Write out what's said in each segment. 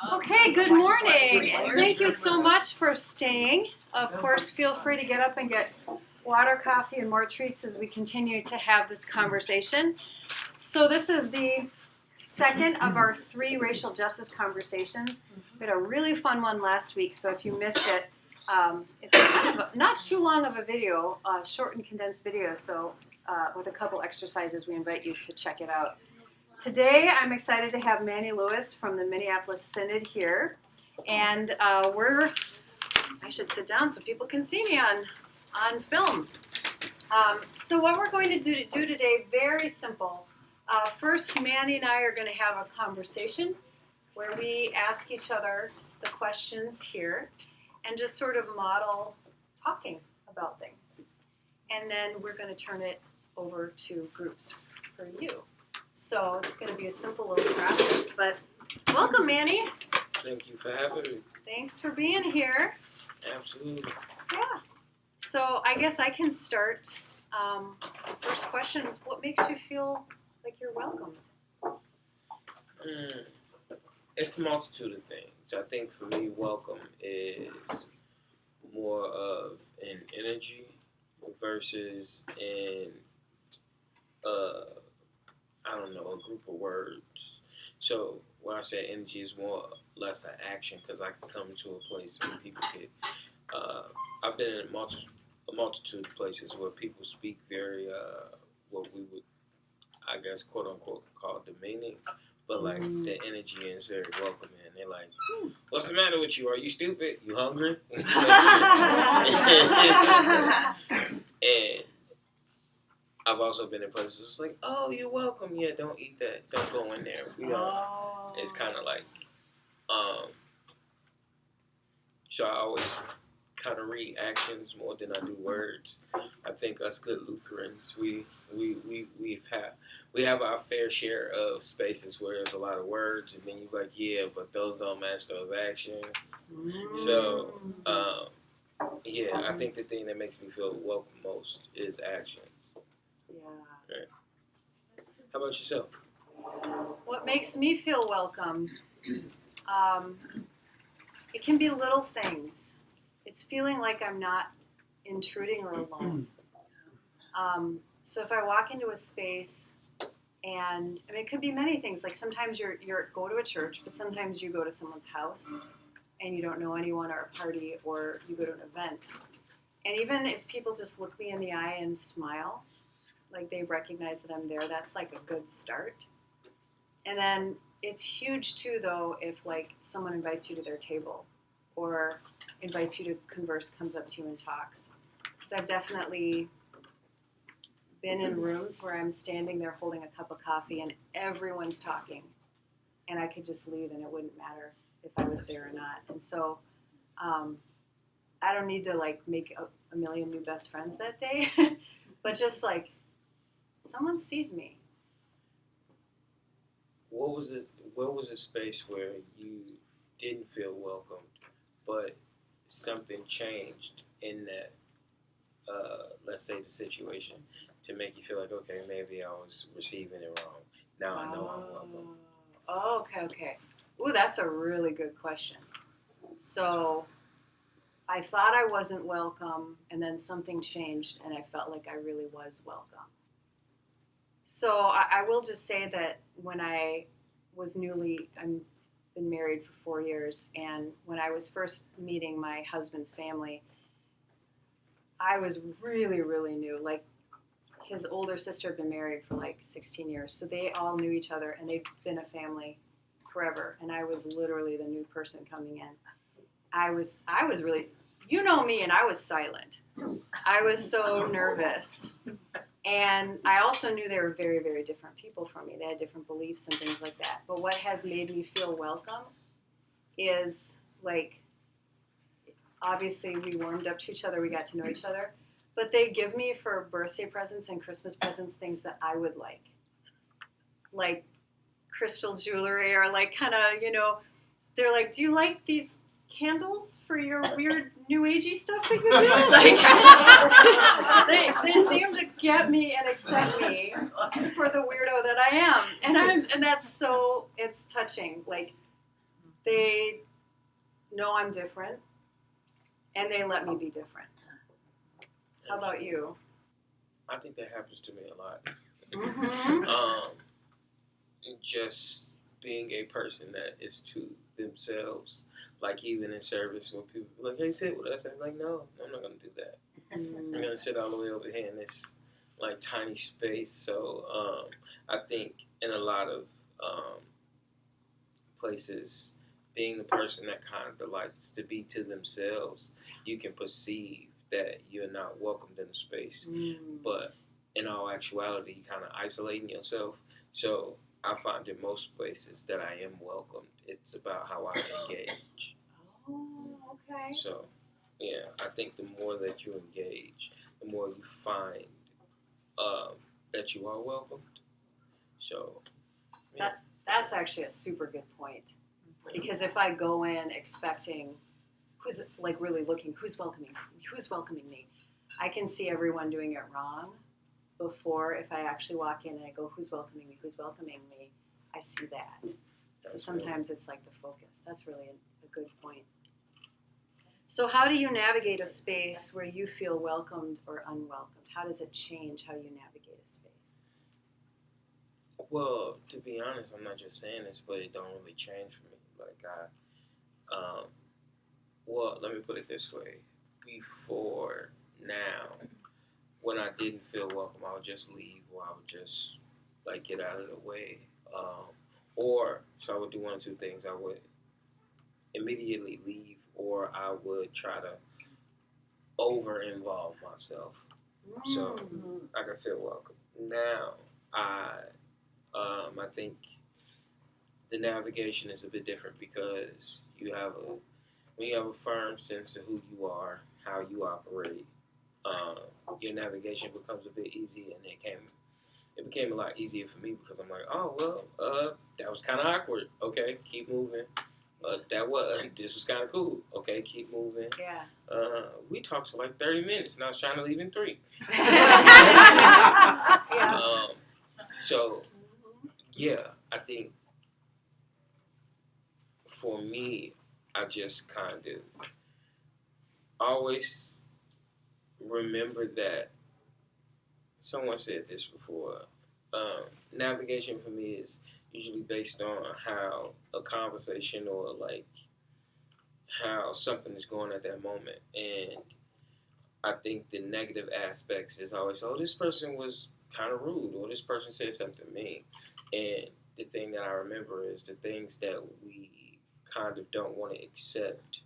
Okay, good morning, and thank you so much for staying. Of course, feel free to get up and get water, coffee, and more treats as we continue to have this conversation. So this is the second of our 3 racial justice conversations. We had a really fun one last week, so if you missed it, it's kind of not too long of a video, short and condensed video, so with a couple exercises, we invite you to check it out. Today, I'm excited to have Manny Lewis from the Minneapolis Synod here, and I should sit down so people can see me on film. So what we're going to do today, very simple. First, Manny and I are going to have a conversation where we ask each other the questions here and just sort of model talking about things. And then we're going to turn it over to groups for you. So it's going to be a simple little process, but welcome, Manny. Thank you for having me. Thanks for being here. Absolutely. Yeah. So I guess I can start. The first question is, what makes you feel like you're welcomed? It's a multitude of things. I think for me, welcome is more of an energy versus a group of words. So when I say energy is more less an action, because I can come to a place where people could. I've been in a multitude of places where people speak very what we would, I guess, quote unquote, call demeaning, but like the energy is very welcoming. They're like, "What's the matter with you? Are you stupid? You hungry?" And I've also been in places it's like, "Oh, you're welcome. Yeah, don't eat that. Don't go in there." It's kind of like, so I always kind of read actions more than I do words. I think us good Lutherans, we have our fair share of spaces where there's a lot of words, and then you're like, yeah, but those don't match those actions. So, I think the thing that makes me feel welcome most is actions. Yeah. Right. How about yourself? What makes me feel welcome? It can be little things. It's feeling like I'm not intruding or alone. So if I walk into a space, and I mean, it could be many things. Like sometimes you go to a church, but sometimes you go to someone's house, and you don't know anyone, or a party, or you go to an event. And even if people just look me in the eye and smile, like they recognize that I'm there, that's like a good start. And then it's huge too, though, if like someone invites you to their table, or invites you to converse, comes up to you and talks. Because I've definitely been in rooms where I'm standing there holding a cup of coffee and everyone's talking, and I could just leave and it wouldn't matter if I was there or not. And so I don't need to like make a million new best friends that day, but just like someone sees me. What was a space where you didn't feel welcomed, but something changed in that, let's say the situation, to make you feel like, okay, maybe I was receiving it wrong. Now I know I'm welcome. Oh, okay. Ooh, that's a really good question. So I thought I wasn't welcome, and then something changed, and I felt like I really was welcome. So I will just say that when I was I've been married for 4 years, and when I was first meeting my husband's family, I was really, really new. Like, his older sister had been married for like 16 years, so they all knew each other, and they'd been a family forever, and I was literally the new person coming in. I was really, you know me, and I was silent. I was so nervous. And I also knew they were very, very different people from me. They had different beliefs and things like that. But what has made me feel welcome is, like, obviously we warmed up to each other, we got to know each other, but they give me for birthday presents and Christmas presents things that I would like crystal jewelry, or like kind of, they're like, do you like these candles for your weird new agey stuff that you do? Like, they seem to get me and accept me for the weirdo that I am, and that's so, it's touching. Like, They know I'm different, and they let me be different. How about you? I think that happens to me a lot. Mm-hmm. Just being a person that is to themselves, like even in service when people be like, "Hey, sit with us," I'm like, "No, I'm not gonna do that. I'm gonna sit all the way over here in this like tiny space." So I think in a lot of places, being the person that kind of likes to be to themselves, you can perceive that you're not welcomed in the space. But in all actuality, you kind of isolating yourself. So I find in most places that I am welcomed. It's about how I engage. Oh, okay. So, yeah, I think the more that you engage, the more you find that you are welcomed. So, yeah. That's actually a super good point. Because if I go in expecting who's like really looking, who's welcoming me, I can see everyone doing it wrong before if I actually walk in and I go, who's welcoming me, I see that. So sometimes it's like the focus. That's really a good point. So how do you navigate a space where you feel welcomed or unwelcomed? How does it change how you navigate a space? Well, to be honest, I'm not just saying this, but it don't really change for me. Like well, let me put it this way. Before now, when I didn't feel welcome, I would just leave, or I would just like get out of the way. Or so I would do one or two things. I would immediately leave, or I would try to over involve myself so I could feel welcome. Now, I think the navigation is a bit different because when you have a firm sense of who you are, how you operate, your navigation becomes a bit easier, and it became a lot easier for me because I'm like, oh well, that was kind of awkward. Okay, keep moving. This was kind of cool. Okay, keep moving. Yeah. We talked for like 30 minutes, and I was trying to leave in 3. Yeah. So yeah, I think for me, I just kind of always remember that someone said this before. Navigation for me is usually based on how a conversation or like how something is going at that moment. And I think the negative aspects is always, oh, this person was kind of rude, or this person said something mean. And the thing that I remember is the things that we kind of don't want to accept.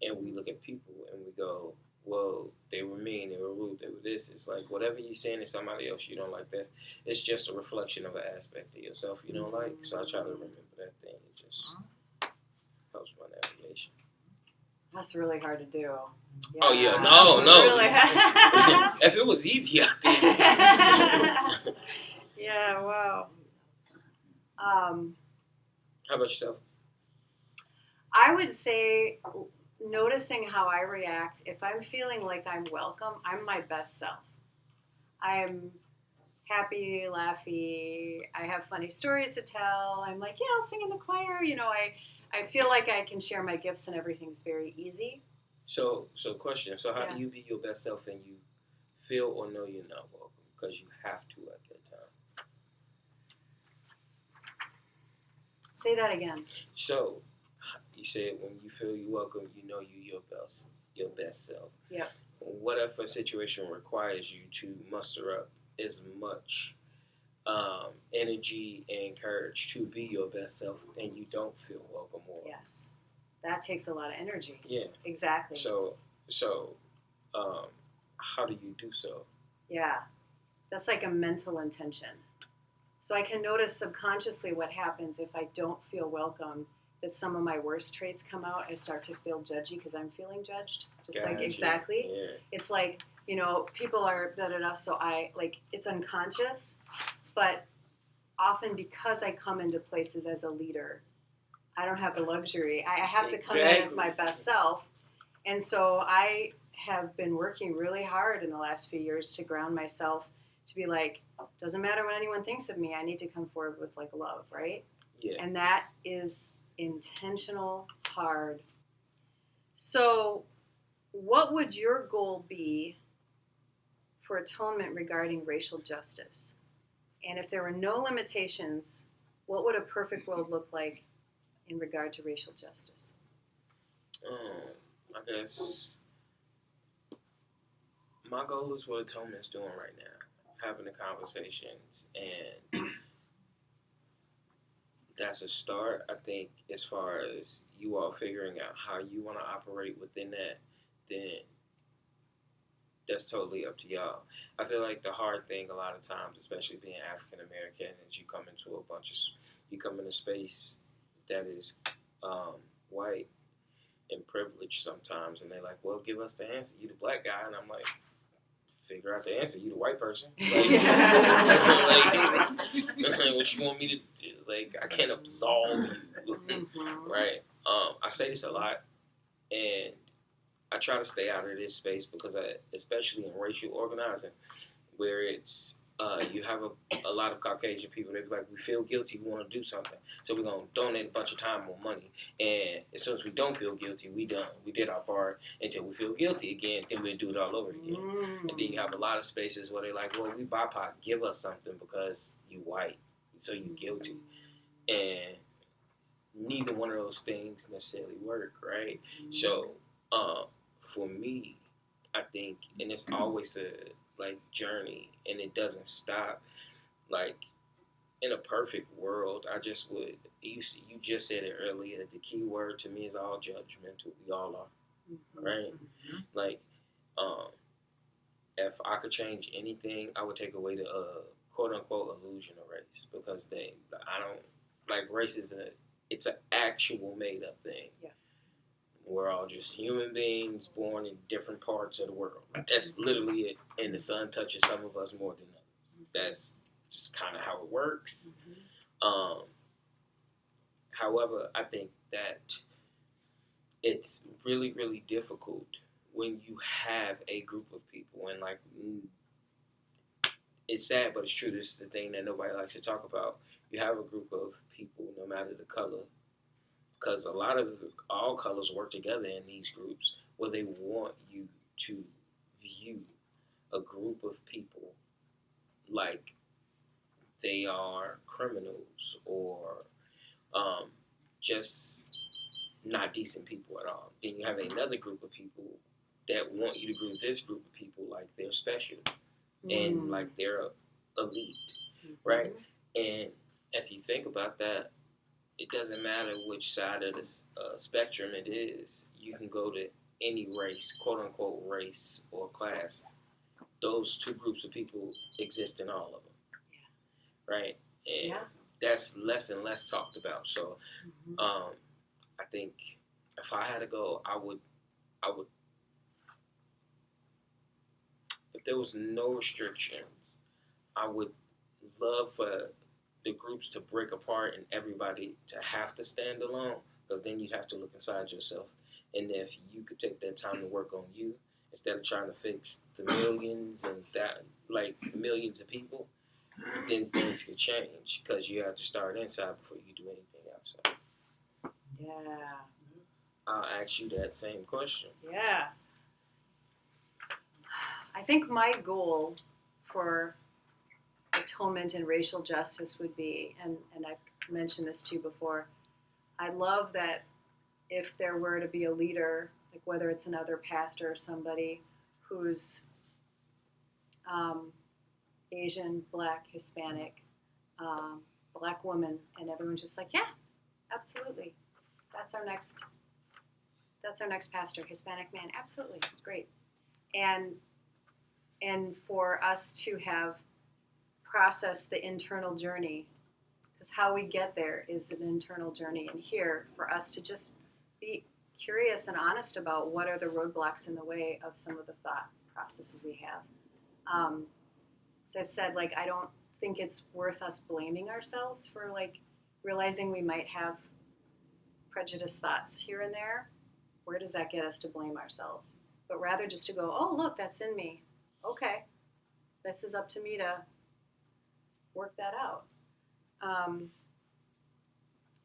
And we look at people and we go, well, they were mean, they were rude, they were this. It's like whatever you're saying to somebody else you don't like, that it's just a reflection of an aspect of yourself you don't like. So I try to remember that thing. It just helps my navigation. That's really hard to do. Yeah, oh yeah, no. Really if it was easy out there. Yeah, wow. How about yourself? I would say noticing how I react. If I'm feeling like I'm welcome, I'm my best self. I'm happy, laughy. I have funny stories to tell. I'm like, yeah, I'll sing in the choir. I feel like I can share my gifts and everything's very easy. So question. So how do you be your best self and you feel or know you're not welcome? Because you have to at that time. Say that again. So you said when you feel you're welcome, you know you're your best self. Yeah. What if a situation requires you to muster up as much energy and courage to be your best self, and you don't feel welcome? Or yes, that takes a lot of energy. Yeah. Exactly. So, how do you do so? Yeah, that's like a mental intention. So I can notice subconsciously what happens if I don't feel welcome, that some of my worst traits come out. I start to feel judgy because I'm feeling judged. Just gotcha. like, exactly. Yeah. It's like, people are da-da-da, so it's unconscious. But often because I come into places as a leader, I don't have the luxury. I have to come in as my best self. And so I have been working really hard in the last few years to ground myself, to be like, doesn't matter what anyone thinks of me, I need to come forward with like love, right? Yeah. And that is intentional, hard. So, what would your goal be for atonement regarding racial justice? And if there were no limitations, what would a perfect world look like in regard to racial justice? I guess my goal is what Atonement's doing right now, having the conversations, and that's a start. I think as far as you all figuring out how you want to operate within that, then that's totally up to y'all. I feel like the hard thing a lot of times, especially being African American, is you come in a space that is white and privileged sometimes, and they're like, "Well, give us the answer. You the black guy," and I'm like, "Figure out the answer. You the white person. Like, what you want me to do? Like, I can't absolve you, right?" I say this a lot, and I try to stay out of this space because, especially in racial organizing, where it's you have a lot of Caucasian people. They be like, "We feel guilty. We want to do something, so we're gonna donate a bunch of time or money. And as soon as we don't feel guilty, we done. We did our part until we feel guilty again. Then we'll do it all over again." And then you have a lot of spaces where they're like, "Well, we BIPOC. Give us something because you white, so you guilty." And neither one of those things necessarily work, right? So, for me, I think, and it's always a journey, and it doesn't stop. Like, in a perfect world, I just would. You just said it earlier. The key word to me is all judgmental. We all are, right? Like, if I could change anything, I would take away the quote unquote illusion of race, because I don't like race it's an actual made up thing. Yeah. We're all just human beings born in different parts of the world. That's literally it. And the sun touches some of us more than others. That's just kind of how it works. However, I think that it's really, really difficult when you have a group of people, and like, it's sad, but it's true. This is the thing that nobody likes to talk about. You have a group of people, no matter the color, because all colors work together in these groups, where they want you to view a group of people like they are criminals or just not decent people at all. Then you have another group of people that want you to group this group of people like they're special and like they're elite, right? And if you think about that, it doesn't matter which side of the spectrum it is. You can go to any race, quote unquote race or class. Those two groups of people exist in all of them, right? And that's less and less talked about. So, I think if I had to go, I would. If there was no restrictions, I would love for the groups to break apart and everybody to have to stand alone, because then you'd have to look inside yourself. And if you could take that time to work on you instead of trying to fix the millions and millions of people, then things could change, because you have to start inside before you do anything outside. Yeah. I'll ask you that same question. Yeah. I think my goal for atonement and racial justice would be, and I've mentioned this to you before, I love that if there were to be a leader, like whether it's another pastor or somebody who's Asian, Black, Hispanic, Black woman, and everyone's just like, yeah, absolutely. That's our next pastor, Hispanic man. Absolutely. Great. And for us to have processed the internal journey, because how we get there is an internal journey. And here, for us to just be curious and honest about what are the roadblocks in the way of some of the thought processes we have. As I've said, I don't think it's worth us blaming ourselves for realizing we might have prejudiced thoughts here and there. Where does that get us to blame ourselves? But rather just to go, oh, look, that's in me. Okay, this is up to me to work that out.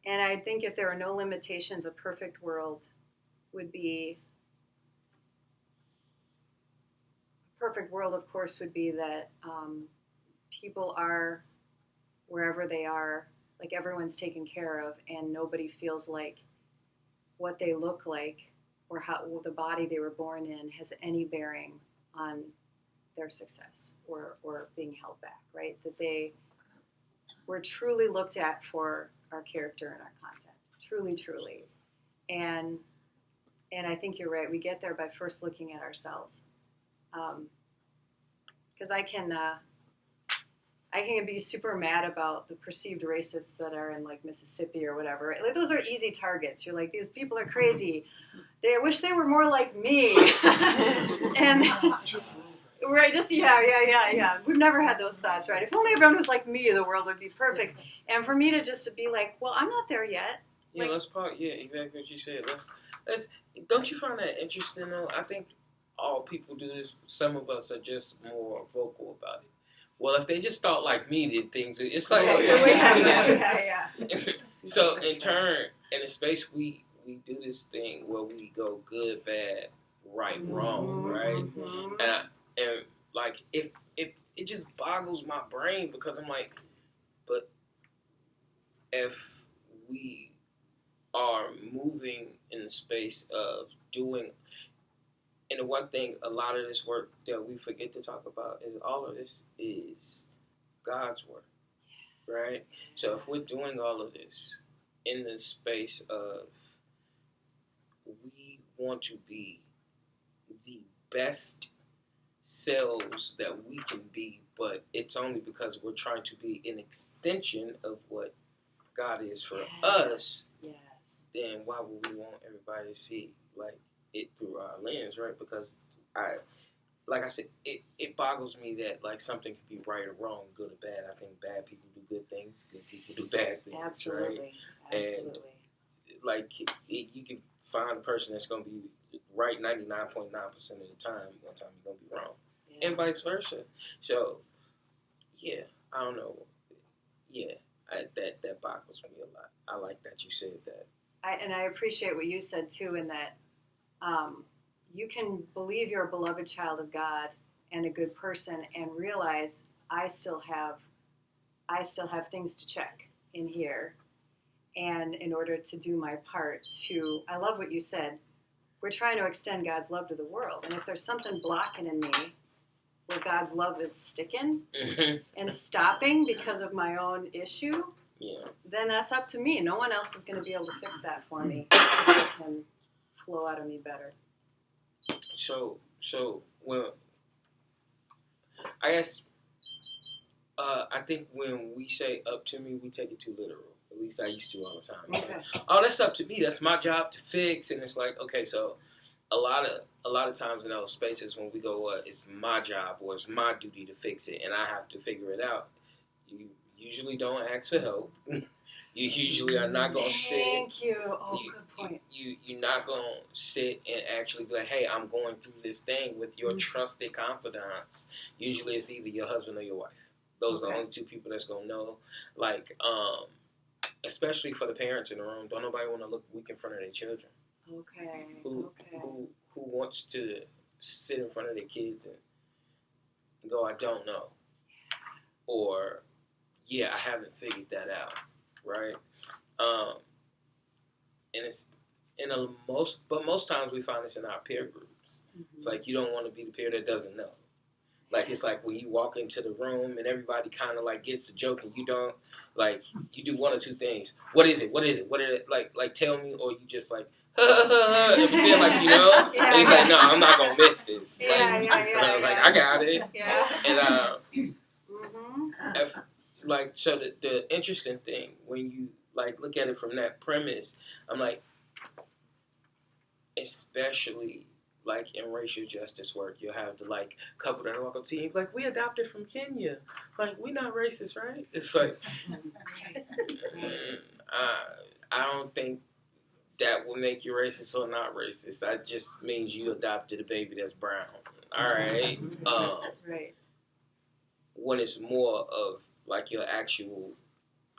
And I think if there are no limitations, a perfect world would be, of course, would be that people are wherever they are, like everyone's taken care of, and nobody feels like what they look like or how the body they were born in has any bearing on their success or being held back, right? That they were truly looked at for our character and our content, truly. And I think you're right. We get there by first looking at ourselves. Because I can be super mad about the perceived racists that are in like Mississippi or whatever. Like, those are easy targets. You're like, these people are crazy. I wish they were more like me. And right, just yeah. We've never had those thoughts, right? If only everyone was like me, the world would be perfect. And for me to be like, well, I'm not there yet. Yeah, exactly what you said. Let's. Don't you find that interesting though? I think all people do this. Some of us are just more vocal about it. Well, if they just thought like me, did things. It's like, yeah. So in turn, in a space, we do this thing where we go good, bad, right, wrong, right, and like it just boggles my brain because I'm like, but if we are moving in the space of doing. And the one thing, a lot of this work that we forget to talk about is all of this is God's work, right? So if we're doing all of this in the space of we want to be the best selves that we can be, but it's only because we're trying to be an extension of what God is for us, then why would we want everybody to see like it through our lens, right? Because like I said, it boggles me that like something could be right or wrong, good or bad. I think bad people do good things, good people do bad things, Absolutely. And like you can find a person that's going to be right 99.9% of the time. One time you're going to be wrong, and vice versa. So yeah, I don't know. Yeah, that boggles me a lot. I like that you said that. I appreciate what you said too, in that you can believe you're a beloved child of God and a good person, and realize I still have things to check in here, and in order to do my part I love what you said. We're trying to extend God's love to the world, and if there's something blocking in me where God's love is sticking and stopping because of my own issue, then that's up to me. No one else is going to be able to fix that for me so that it can flow out of me better. So when I guess I think when we say up to me, we take it too literal. At least I used to all the time. Okay. So, oh, that's up to me. That's my job to fix. And it's like, okay, so a lot of times in those spaces when we go, it's my job or it's my duty to fix it, and I have to figure it out. You usually don't ask for help. You usually are not going to sit. Thank you. Oh, good point. You're not going to sit and actually be like, hey, I'm going through this thing with your trusted confidants. Usually it's either your husband or your wife. Those are the only two people that's going to know. Like, especially for the parents in the room, don't nobody want to look weak in front of their children. Okay. Who wants to sit in front of their kids and go, I don't know. Or, yeah, I haven't figured that out. Right? And it's most times we find this in our peer groups. It's like you don't want to be the peer that doesn't know. Like it's like when you walk into the room and everybody kind of like gets the joke and you don't, like you do one or two things. What is it? What is it? Like tell me, or you just like and pretend like you know. And he's like, no, I'm not gonna miss this. I was like, I got it. Yeah. And so the interesting thing when you like look at it from that premise, I'm like, especially like in racial justice work, you'll have the like couple that walk up to you like, we adopted from Kenya, like we not racist, right? It's like I don't think that will make you racist or not racist. That just means you adopted a baby that's brown. All right. Right. When it's more of like your actual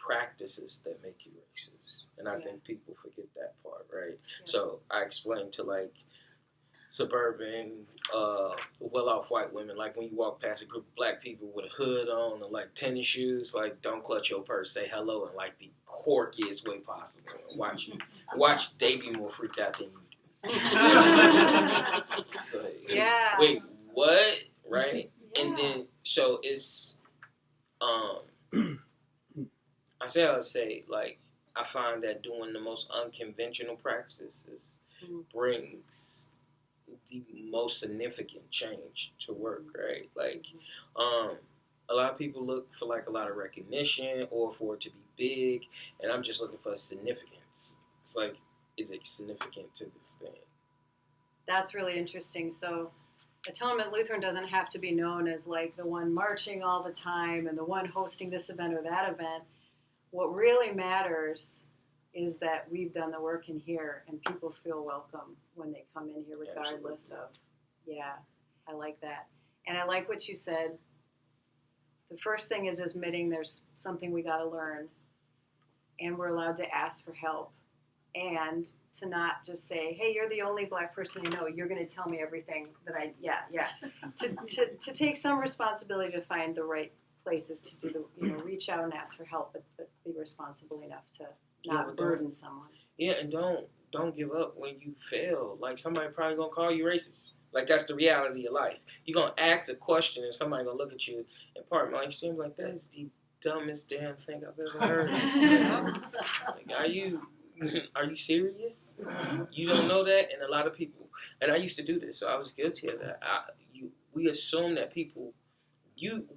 practices that make you racist. And I think people forget that part, right? Yeah. So I explained to like suburban, well-off white women, like when you walk past a group of black people with a hood on and like tennis shoes, like don't clutch your purse, say hello in like the quirkiest way possible, and watch they be more freaked out than you do. So, Yeah. wait, what? Right? Yeah. And then so it's I would say like I find that doing the most unconventional practices brings the most significant change to work, right? Like, a lot of people look for like a lot of recognition or for it to be big, and I'm just looking for significance. It's like, is it significant to this thing? That's really interesting. So, Atonement Lutheran doesn't have to be known as like the one marching all the time and the one hosting this event or that event. What really matters is that we've done the work in here and people feel welcome when they come in here regardless of, I like that. And I like what you said. The first thing is admitting there's something we got to learn and we're allowed to ask for help and to not just say, hey, you're the only black person I know. You're going to tell me everything that to take some responsibility to find the right places to do reach out and ask for help, but be responsible enough to not burden someone. Yeah, and don't give up when you fail. Like somebody probably gonna call you racist. Like that's the reality of life. You're gonna ask a question and somebody gonna look at you and part my stream like that is the dumbest damn thing I've ever heard. Like, are you serious? You don't know that? And a lot of people, and I used to do this, so I was guilty of that. We assume that people,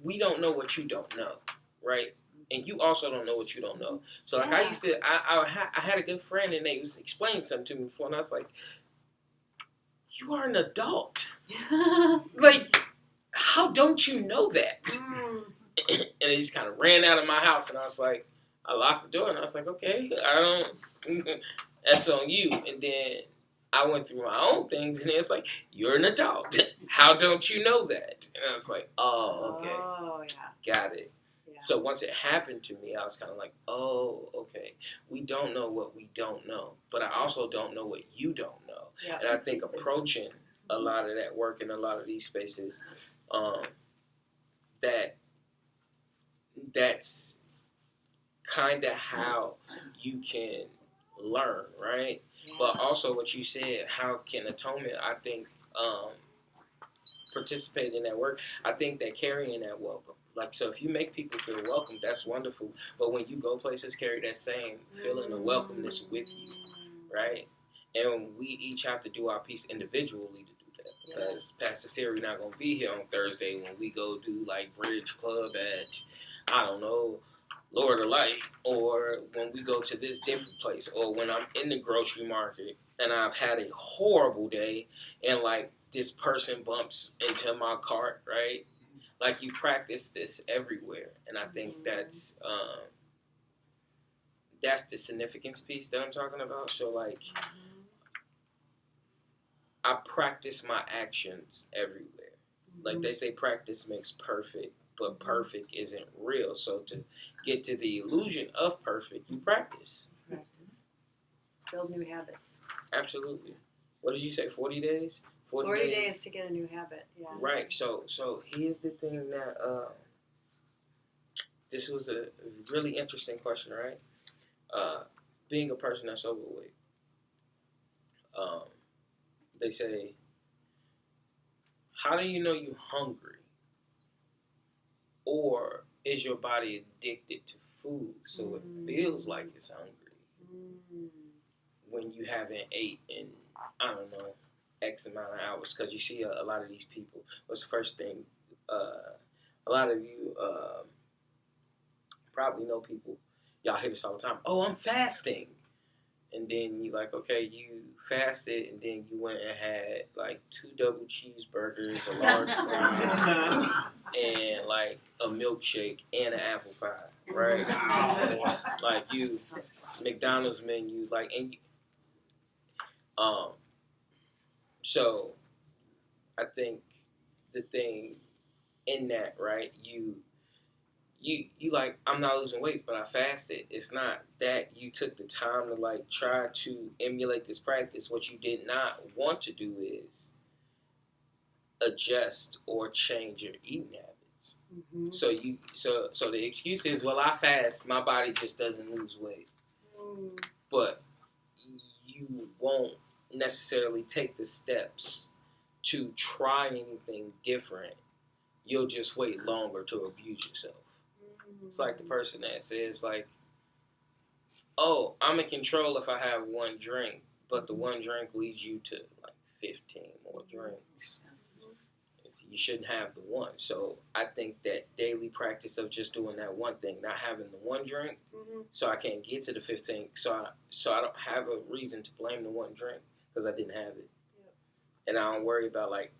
we don't know what you don't know, right? And you also don't know what you don't know. So like I used to, I had a good friend and they was explaining something to me before, and I was like, you are an adult. Like, how don't you know that? And they just kind of ran out of my house, and I was like, I locked the door, and I was like, okay, that's on you. And then I went through my own things, and it's like, you're an adult. How don't you know that? And I was like, oh, okay. Oh, yeah. Got it. Yeah. So once it happened to me, I was kind of like, oh, okay. We don't know what we don't know, but I also don't know what you don't know. Yeah. And I think approaching a lot of that work in a lot of these spaces, that's kind of how you can learn, right? Yeah. But also what you said, how can atonement, I think, participate in that work? I think that carrying that welcome. Like, so if you make people feel welcome, that's wonderful. But when you go places, carry that same feeling of welcomeness with you, right? And we each have to do our piece individually to do that. Because Pastor Siri not going to be here on Thursday when we go do, like, Bridge Club at, I don't know, Lord of Light. Or when we go to this different place. Or when I'm in the grocery market and I've had a horrible day and, like, this person bumps into my cart, right? Like, you practice this everywhere. And I think that's the significance piece that I'm talking about. So, like, I practice my actions everywhere. Like, they say practice makes perfect, but perfect isn't real. So, to get to the illusion of perfect, you practice. Practice. Build new habits. Absolutely. What did you say, 40 days? 40 days to get a new habit, yeah. Right, so here's the thing that, this was a really interesting question, right? Being a person that's overweight, they say, how do you know you're hungry? Or is your body addicted to food so it feels like it's hungry when you haven't ate in, I don't know, X amount of hours? Because you see a lot of these people. What's the first thing? A lot of you probably know people. Y'all hear this all the time. Oh, I'm fasting. And then you like, okay, you fasted, and then you went and had like 2 double cheeseburgers, a large fry, and like a milkshake and an apple pie, right? Like you, McDonald's menu, like, and so I think the thing in that, right, you like, I'm not losing weight, but I fasted. It's not that you took the time to like try to emulate this practice. What you did not want to do is adjust or change your eating habits. Mm-hmm. So the excuse is, well, I fast, my body just doesn't lose weight. But you won't necessarily take the steps to try anything different. You'll just wait longer to abuse yourself. It's like the person that says, like, oh, I'm in control if I have one drink, but the one drink leads you to like 15 more drinks. You shouldn't have the one. So I think that daily practice of just doing that one thing, not having the one drink, so I can't get to the 15. So I don't have a reason to blame the one drink because I didn't have it. Yep. And I don't worry about like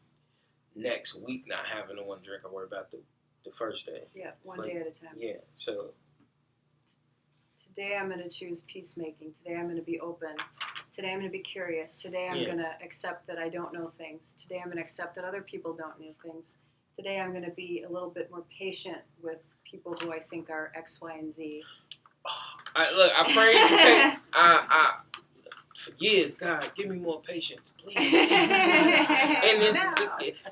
next week not having the one drink. I worry about the first day. Yeah, one day at a time. Yeah. So today I'm going to choose peacemaking. Today I'm going to be open. Today I'm going to be curious. Today I'm going to accept that I don't know things. Today I'm going to accept that other people don't know things. Today I'm going to be a little bit more patient with people who I think are X, Y, and Z. I prayed for years, God, give me more patience, please. And this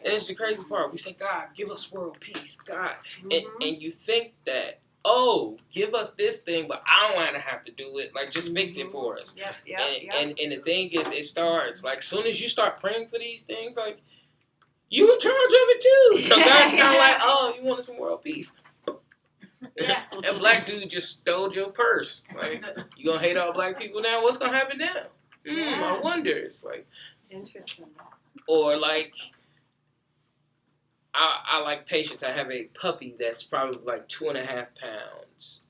is the crazy part. We say, God, give us world peace, God. And you think that, oh, give us this thing, but I don't want to have to do it. Like, just fix it for us. Yep. And the thing is, it starts, like, soon as you start praying for these things, like, you in charge of it too. So God's kind of like, oh, you wanted some world peace. And black dude just stole your purse. Like, you gonna hate all black people now? What's gonna happen now? I wonder. It's like interesting. Or like, I like patience. I have a puppy that's probably like 2.5 pounds,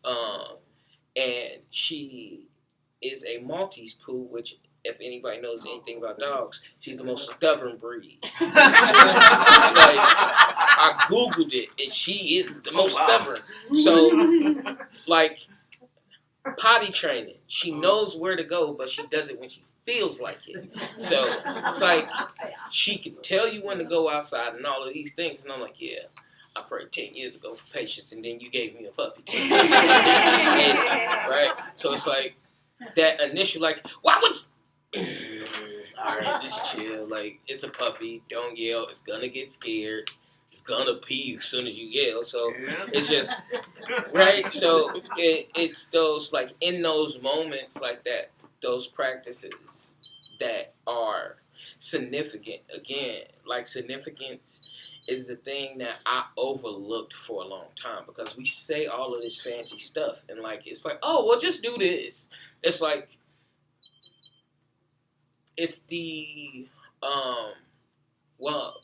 and she is a Maltese poo, which, if anybody knows anything about dogs, she's the most stubborn breed. Like, I Googled it, and she is the most stubborn. So, like, potty training, she knows where to go, but she does it when she feels like it. So, it's like, she can tell you when to go outside and all of these things, and I'm like, yeah, I prayed 10 years ago for patience, and then you gave me a puppy. Right? So it's like, that initial, like, why would you... All right, just chill. Like, it's a puppy. Don't yell. It's gonna get scared. It's gonna pee as soon as you yell. So it's just, right? So it's those, like, in those moments like that, those practices that are significant. Again, like, significance is the thing that I overlooked for a long time, because we say all of this fancy stuff and, like, it's like, oh, well, just do this. It's like, it's the, well,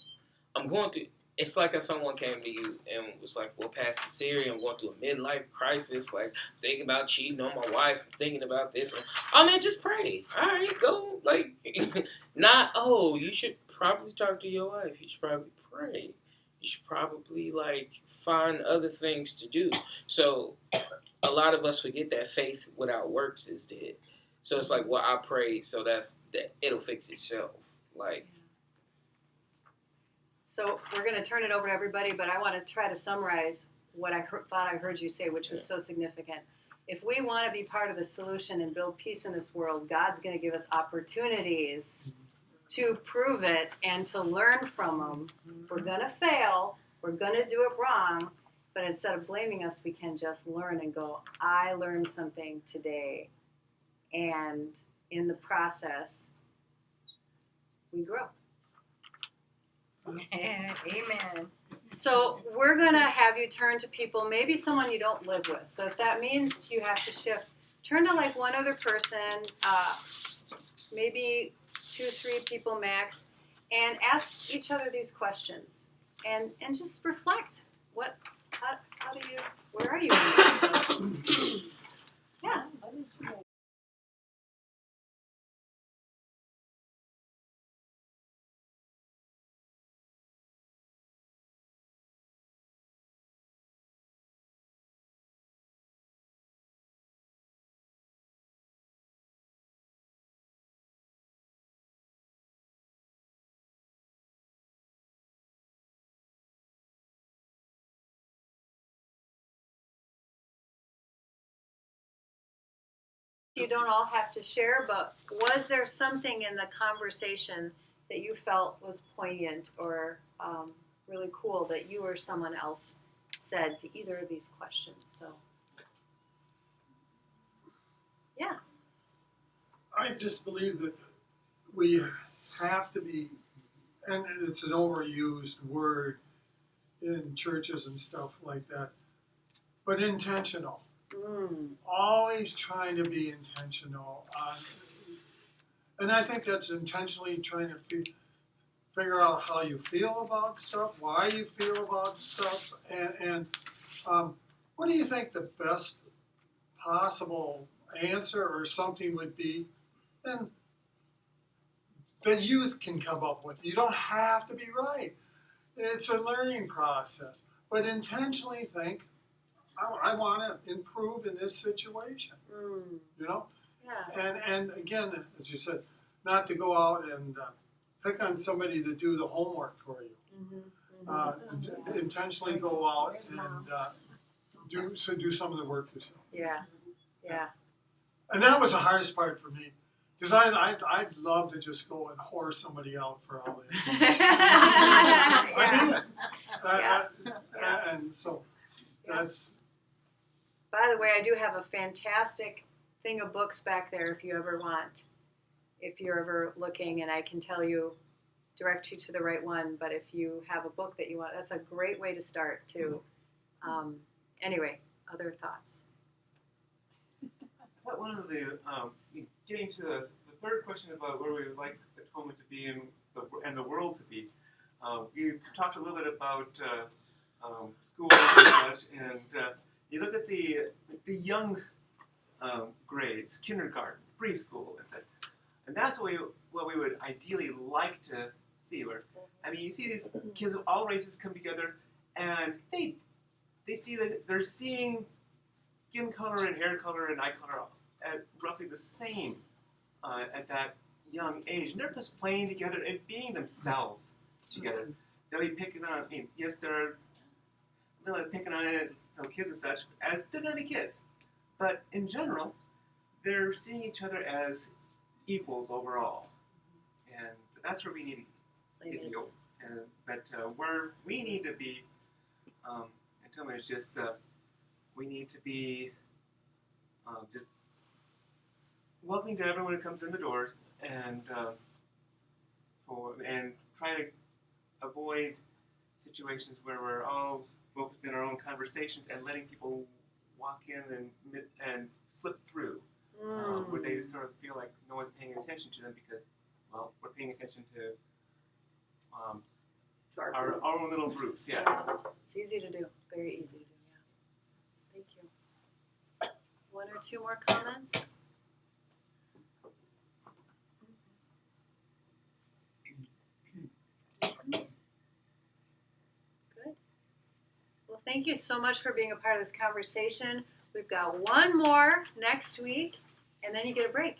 I'm going through, it's like if someone came to you and was like, well, Pastor Siri, I'm going through a midlife crisis, like, thinking about cheating on my wife, I'm thinking about this. Oh, man, just pray. All right, go. Like, not, oh, you should probably talk to your wife. You should probably pray. You should probably, like, find other things to do. So a lot of us forget that faith without works is dead. So it's like, well, I prayed, so that it'll fix itself. Like, so we're going to turn it over to everybody, but I want to try to summarize what I thought I heard you say, which was so significant. If we want to be part of the solution and build peace in this world, God's going to give us opportunities to prove it and to learn from them. We're going to fail. We're going to do it wrong. But instead of blaming us, we can just learn and go, I learned something today. And in the process, we grow. Amen. So we're going to have you turn to people, maybe someone you don't live with. So if that means you have to shift, turn to like one other person, maybe 2-3 people max, and ask each other these questions. And just reflect. How do you, where are you in this? So, yeah. You don't all have to share, but was there something in the conversation that you felt was poignant or really cool that you or someone else said to either of these questions? So, yeah. I just believe that we have to be, and it's an overused word in churches and stuff like that, but intentional. Always trying to be intentional on, and I think that's intentionally trying to figure out how you feel about stuff, why you feel about stuff, and what do you think the best possible answer or something would be, and that youth can come up with. You don't have to be right. It's a learning process, but intentionally think, I want to improve in this situation. You know, Yeah. and again, as you said, not to go out and pick on somebody to do the homework for you. Intentionally go out and do some of the work yourself. Yeah. Yeah. And that was the hardest part for me, because I'd love to just go and whore somebody out for all the information. I do. And so that's. By the way, I do have a fantastic thing of books back there if you ever want, if you're ever looking, and I can direct you to the right one, but if you have a book that you want, that's a great way to start too. Anyway, other thoughts? I thought one of the, getting to the third question about where we would like atonement to be and the world to be, we talked a little bit about schools and such, and you look at the young grades, kindergarten, preschool, and such, and that's what we would ideally like to see. Where, I mean, you see these kids of all races come together, and they see that they're seeing skin color and hair color and eye color at roughly the same at that young age, and they're just playing together and being themselves together. They'll be picking on. I mean, yes, they're picking on kids and such, as they're gonna be kids, but in general, they're seeing each other as equals overall, and that's where we need to get to go. But where we need to be, atonement is just we need to be just welcoming to everyone who comes in the doors, and try to avoid situations where we're all focused in our own conversations and letting people walk in and slip through, where they sort of feel like no one's paying attention to them because, well, we're paying attention to our own little groups. Yeah. It's easy to do. Very easy to do. Yeah. Thank you. One or two more comments? Good. Well, thank you so much for being a part of this conversation. We've got one more next week, and then you get a break.